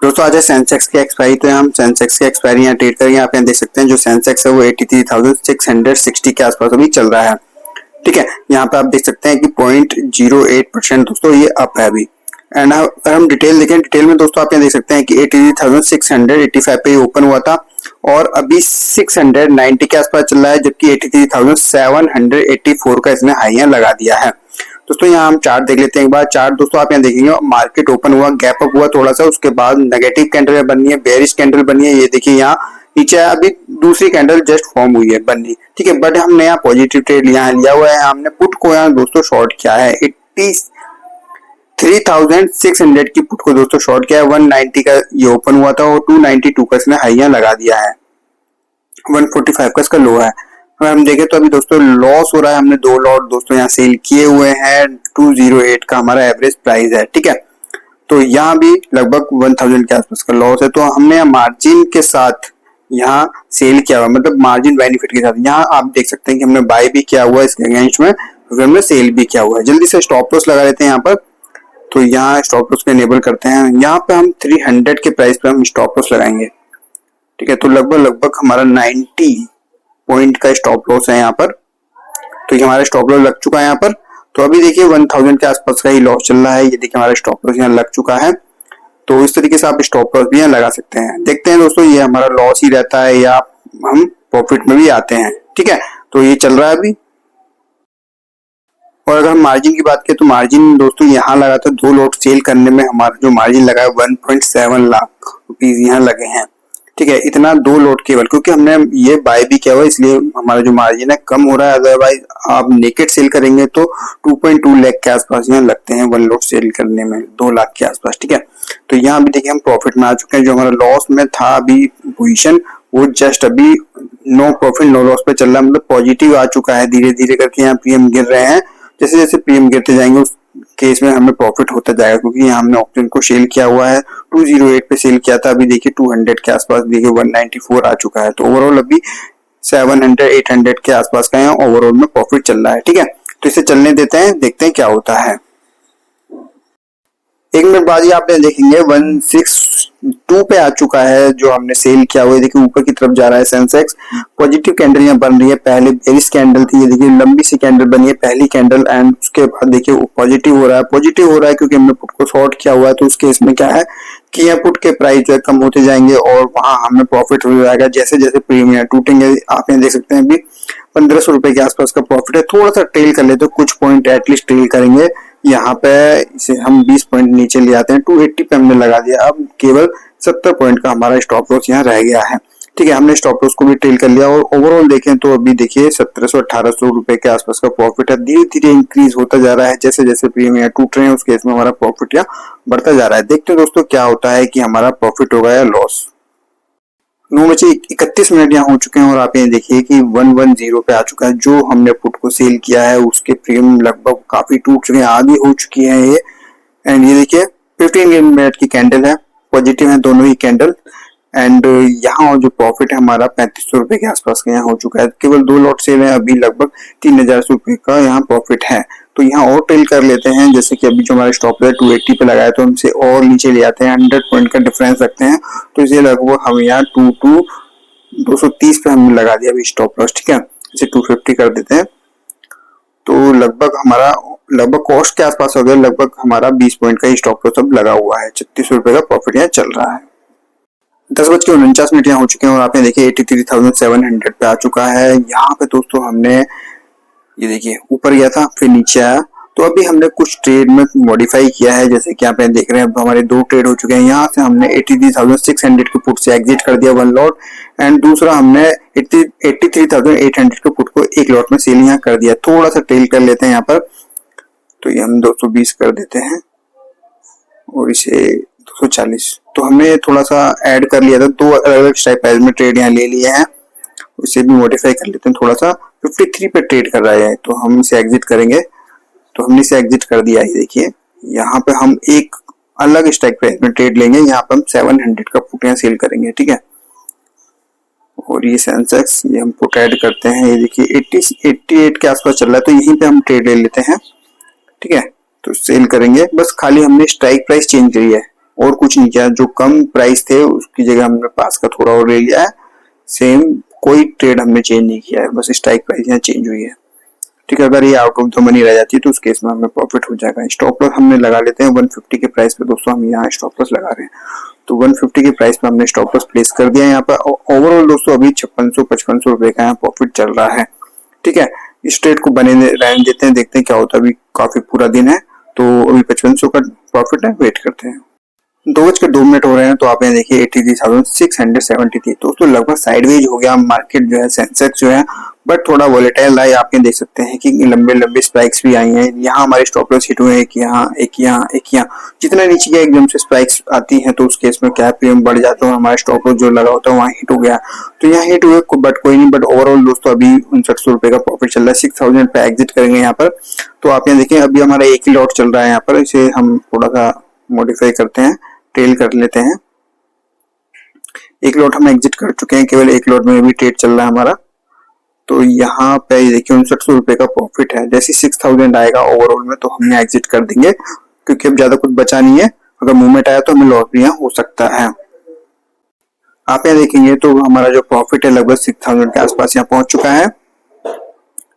दोस्तों आज है सेंसेक्स की एक्सपायरी, तो हम सेंसेक्स की एक्सपायरी यहाँ ट्रेड करेंगे। आप यहाँ देख सकते हैं जो सेंसेक्स है वो 83,660 के आसपास अभी चल रहा है। ठीक है, यहाँ पे आप देख सकते हैं कि 0.08% दोस्तों ये अप है अभी। एंड अगर हम डिटेल देखें, डिटेल में दोस्तों आप यहाँ देख सकते हैं कि 83,685 पे ओपन हुआ था और अभी 690 के आसपास चल रहा है, जबकि 83,784 का इसने हाई यहाँ लगा दिया है। दोस्तों यहाँ हम चार्ट देख लेते हैं एक बार। चार्ट दोस्तों आप यहाँ देखेंगे मार्केट ओपन हुआ, गैप अप हुआ थोड़ा सा, उसके बाद नेगेटिव कैंडल बनी है, बेयरिश कैंडल बनी है। ये देखिए यहाँ नीचे अभी दूसरी कैंडल जस्ट फॉर्म हुई है बननी। ठीक है, बट हमने यहाँ पॉजिटिव ट्रेड यहाँ लिया हुआ है। हमने पुट को यहाँ दोस्तों शॉर्ट किया है 83,600 की पुट को दोस्तों शॉर्ट किया है। 190 का ये ओपन हुआ था और 292 का इसने हाई यहाँ लगा दिया है। 145 का इसका लो है। अगर हम देखें तो अभी दोस्तों लॉस हो रहा है। हमने 2 लॉट दोस्तों यहाँ सेल किए हुए हैं। 208 का हमारा एवरेज प्राइस है। ठीक है, तो यहाँ भी लगभग 1000 के आसपास का लॉस है। तो हमने मार्जिन के साथ यहाँ सेल किया हुआ, मतलब मार्जिन बेनिफिट के साथ। यहाँ आप देख सकते हैं कि हमने बाय भी किया हुआ है इसके अगेंस्ट में, फिर हमने सेल भी किया हुआ है। जल्दी से स्टॉप लॉस लगा लेते हैं यहाँ पर। तो यहाँ स्टॉप लॉस को इनेबल करते हैं। यहाँ पे हम 300 के प्राइस पे हम स्टॉप लॉस लगाएंगे। ठीक है, तो लगभग हमारा 90 पॉइंट का स्टॉप लॉस है यहाँ पर। तो ये हमारा स्टॉप लॉस लग चुका है यहाँ पर। तो अभी देखिए 1000 के आसपास का ही लॉस चल रहा है। ये देखिए हमारा स्टॉप लॉस यहाँ लग चुका है। तो इस तरीके से आप स्टॉप लॉस भी यहाँ लगा सकते हैं। देखते हैं दोस्तों ये हमारा लॉस ही रहता है या हम प्रॉफिट में भी आते हैं। ठीक है, तो ये चल रहा है अभी। और अगर हम मार्जिन की बात करें तो मार्जिन दोस्तों यहाँ लगा था 2 लॉट सेल करने में हमारा जो मार्जिन लगा है 1.7 लाख रुपीज यहाँ लगे हैं। ठीक है, इतना 2 लॉट केवल, क्योंकि हमने ये बाय भी किया हुआ है इसलिए हमारा जो मार्जिन है कम हो रहा है। अदरवाइज आप नेकेड सेल करेंगे तो 2.2 लाख के आसपास यहाँ लगते हैं 1 लॉट सेल करने में, 2 लाख के आसपास। ठीक है, तो यहाँ भी देखिए हम प्रॉफिट में आ चुके हैं। जो हमारा लॉस में था अभी पोजीशन, वो जस्ट अभी नो प्रॉफिट नो लॉस पे चल रहा है, मतलब पॉजिटिव आ चुका है। धीरे धीरे करके यहाँ पीएम गिर रहे हैं। जैसे जैसे पीएम गिरते जाएंगे उस केस में हमें प्रॉफिट होता जाएगा, क्योंकि यहाँ हमने ऑप्शन को सेल किया हुआ है। 208 पे सेल किया था, अभी देखिए 200 के आसपास, देखिए 194 आ चुका है। तो ओवरऑल अभी 700-800 के आसपास का यहाँ ओवरऑल में प्रॉफिट चल रहा है। ठीक है, तो इसे चलने देते हैं, देखते हैं क्या होता है। 1 मिनट बाद ही आप देखेंगे 162 पे आ चुका है जो हमने सेल किया हुआ है। देखिए ऊपर की तरफ जा रहा है सेंसेक्स। पॉजिटिव कैंडल यहाँ बन रही है। पहले बेरिश कैंडल थी, ये देखिए लंबी सी कैंडल बनी है पहली कैंडल, एंड उसके बाद देखिए पॉजिटिव हो रहा है। पॉजिटिव हो रहा है क्योंकि हमने पुट को शॉर्ट किया हुआ है। तो उस केस में क्या है कि यहाँ पुट के प्राइस जो है कम होते जाएंगे और वहां हमें प्रॉफिट हो जाएगा जैसे जैसे प्रीमियम टूटेंगे। आप यहाँ देख सकते हैं अभी 1500 रुपए के आसपास का प्रॉफिट है। थोड़ा सा ट्रेल कर लेते, कुछ पॉइंट एटलीस्ट ट्रेल करेंगे। यहाँ पे इसे हम 20 पॉइंट नीचे ले आते हैं। 280 पे हमने लगा दिया। अब केवल 70 पॉइंट का हमारा स्टॉप लॉस यहाँ रह गया है। ठीक है, हमने स्टॉप लॉस को भी ट्रेल कर लिया और ओवरऑल देखें तो अभी देखिए 1700-1800 रुपए के आसपास का प्रॉफिट है। धीरे धीरे इंक्रीज होता जा रहा है जैसे जैसे प्रीमियम टूट रहे हैं, उस केस में हमारा प्रॉफिट यहाँ बढ़ता जा रहा है। देखते हैं दोस्तों क्या होता है कि हमारा प्रॉफिट होगा या लॉस। 9:31 यहाँ हो चुके हैं और आप ये देखिए कि 110 पे आ चुका है। जो हमने पुट को सेल किया है उसके प्रीमियम लगभग काफी टूट चुके हैं, आधी हो चुकी है ये। एंड ये देखिए 15 मिनट की कैंडल है, पॉजिटिव है दोनों ही कैंडल। एंड यहाँ जो प्रॉफिट है हमारा 3500 रुपए के आसपास का यहाँ हो चुका है। केवल 2 लॉट सेल है, अभी लगभग 3000 रुपए का यहाँ प्रॉफिट है। तो यहाँ और ट्रेल कर लेते हैं। जैसे कि अभी जो हमारा स्टॉप है 280 पे लगाया, तो हमसे और नीचे ले आते हैं, 100 पॉइंट का डिफरेंस रखते हैं। तो इसे लगभग हम यहाँ 230 पे हमने लगा दिया अभी स्टॉप लॉस। ठीक है, इसे 250 कर देते हैं। तो लगभग कॉस्ट के आसपास हो गया। लगभग हमारा 20 पॉइंट का ही स्टॉप लॉस अब लगा हुआ है। 3600 रुपए का प्रॉफिट यहाँ चल रहा है। 10:49 यहाँ हो चुके हैं और आपने देखिए 83,700 पे आ चुका है। यहाँ पे दोस्तों हमने ये देखिए ऊपर गया था फिर नीचे आया। तो अभी हमने कुछ ट्रेड में मॉडिफाई किया है, जैसे कि आप देख रहे हैं हमारे 2 ट्रेड हो चुके हैं। यहाँ से हमने 83,600 के पुट से एग्जिट कर दिया 1 लॉट, एंड दूसरा हमने 83,800 के पुट को 1 लॉट में सेल यहाँ कर दिया। थोड़ा सा ट्रेल कर लेते हैं यहाँ पर। तो ये हम 220 कर देते हैं और इसे 240। तो हमने थोड़ा सा ऐड कर लिया था, 2 अलग-अलग स्ट्राइक प्राइस में ट्रेड यहाँ ले लिए हैं। उसे भी मॉडिफाई कर लेते हैं थोड़ा सा। 53 पे ट्रेड कर रहा है तो हम इसे एग्जिट करेंगे। तो हमने इसे एग्जिट कर दिया है। देखिए यहाँ पे हम एक अलग स्ट्राइक प्राइस में ट्रेड लेंगे। यहाँ पे हम 700 का पुट यहाँ सेल करेंगे। ठीक है, और ये सेंसेक्स ये हम पुट ऐड करते हैं। ये देखिए 88 के आसपास चल रहा है, तो यहीं पे हम ट्रेड ले लेते हैं। ठीक है, तो सेल करेंगे, बस खाली हमने स्ट्राइक प्राइस चेंज करी है। और कुछ नहीं किया। जो कम प्राइस थे उसकी जगह हमने पास का थोड़ा और ले लिया है, सेम कोई ट्रेड हमने चेंज नहीं किया है, बस स्ट्राइक प्राइस यहाँ चेंज हुई है। ठीक है, अगर ये आउट ऑफ द मनी रह जाती है तो उस केस में हमें प्रॉफिट हो जाएगा। स्टॉप लॉस हमने लगा लेते हैं 150 के प्राइस पे दोस्तों, हम यहाँ स्टॉप लॉस लगा रहे हैं तो 150 के प्राइस पे हमने स्टॉप लॉस प्लेस कर दिया है यहाँ पर। ओवरऑल दोस्तों अभी 5600-5500 रुपए का यहाँ प्रॉफिट चल रहा है। ठीक है, इस ट्रेड को बने रहने देते हैं, देखते हैं क्या होता है। अभी काफी पूरा दिन है तो अभी 5500 का प्रॉफिट है, वेट करते हैं। 2:02 हो रहे हैं तो आप यहाँ देखिए 83,673 दोस्तों लगभग साइडवेज हो गया मार्केट जो है, सेंसेक्स जो है, बट थोड़ा वोलेटाइल है। आप ये देख सकते हैं कि लंबे लंबे स्पाइक्स भी आई हैं। यहाँ हमारे स्टॉप लॉस हिट हुए हैं, एक यहाँ एक यहाँ एक यहाँ। जितना नीचे गया एकदम से स्पाइक्स आती हैं तो उस केस में क्या प्रीमियम बढ़ जाता है, हमारा स्टॉप लॉस जो लगा होता है वहाँ हिट हो गया तो यहाँ हिट हुए, बट कोई नहीं। बट ओवरऑल दोस्तों अभी 5900 रुपए का प्रॉफिट चल रहा है। 6000 पे एग्जिट करेंगे यहाँ पर। तो आप यहाँ देखिए अभी हमारा एक ही लॉट चल रहा है यहाँ पर, इसे हम थोड़ा सा मॉडिफाई करते हैं, टेल कर लेते हैं। एक लॉट हम एग्जिट कर चुके हैं, केवल एक लॉट में भी ट्रेड चल रहा है हमारा। तो यहाँ पे देखिए 5900 रुपए का प्रॉफिट है। जैसे 6000 आएगा ओवरऑल में तो हमने एग्जिट कर देंगे, क्योंकि अब ज्यादा कुछ बचा नहीं है। अगर मूवमेंट आया तो हमें लॉस भी यहाँ हो सकता है। आप यहाँ देखेंगे तो हमारा जो प्रॉफिट है लगभग 6000 के आसपास यहाँ पहुंच चुका है।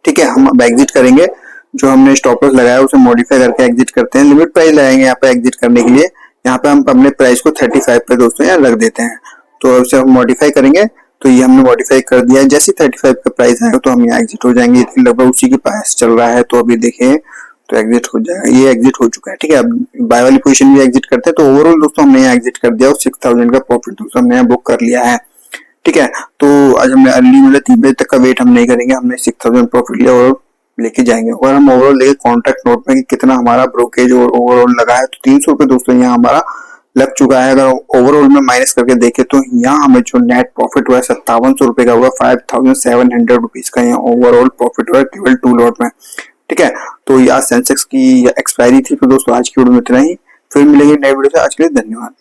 ठीक है, हम अब एग्जिट करेंगे। जो हमने स्टॉप लॉस लगाया उसे मॉडिफाई करके एग्जिट करते हैं। लिमिट प्राइस लगाएंगे यहाँ पे एग्जिट करने के लिए। यहाँ पे हम अपने प्राइस को 35 पे दोस्तों यहाँ रख देते हैं। तो उसे हम मॉडिफाई करेंगे तो ये हमने मॉडिफाई कर दिया है। जैसे 35 का प्राइस आएगा तो हम यहाँ एग्जिट हो जाएंगे। लगभग उसी के पास चल रहा है तो अभी देखें तो एग्जिट हो जाएगा। ये एग्जिट हो चुका है। ठीक है, अब बाय वाली पोजीशन भी एग्जिट करते हैं। तो ओवरऑल दोस्तों हमने यहाँ एग्जिट कर दिया और 6000 का प्रॉफिट दोस्तों हमने यहाँ बुक कर लिया है। ठीक है, तो आज हमने अर्ली मतलब 3 बजे तक का वेट हम नहीं करेंगे, हमने 6000 प्रॉफिट लिया और लेके जाएंगे। और हम ओवरऑल लेके कॉन्ट्रैक्ट नोट में कि कितना हमारा ब्रोकेज और ओवरऑल लगा है तो 300 रुपए दोस्तों यहाँ हमारा लग चुका है। अगर ओवरऑल में माइनस करके देखें तो यहाँ हमें जो नेट प्रॉफिट हुआ है 5700 रुपए का हुआ। 5700 रुपीज का यहाँ ओवरऑल प्रॉफिट हुआ केवल 2 लॉट में। ठीक है, तो यहाँ सेंसेक्स की एक्सपायरी थी। तो दोस्तों आज की वीडियो में इतना ही, फिर मिलेंगे नए वीडियो से। आज के लिए धन्यवाद।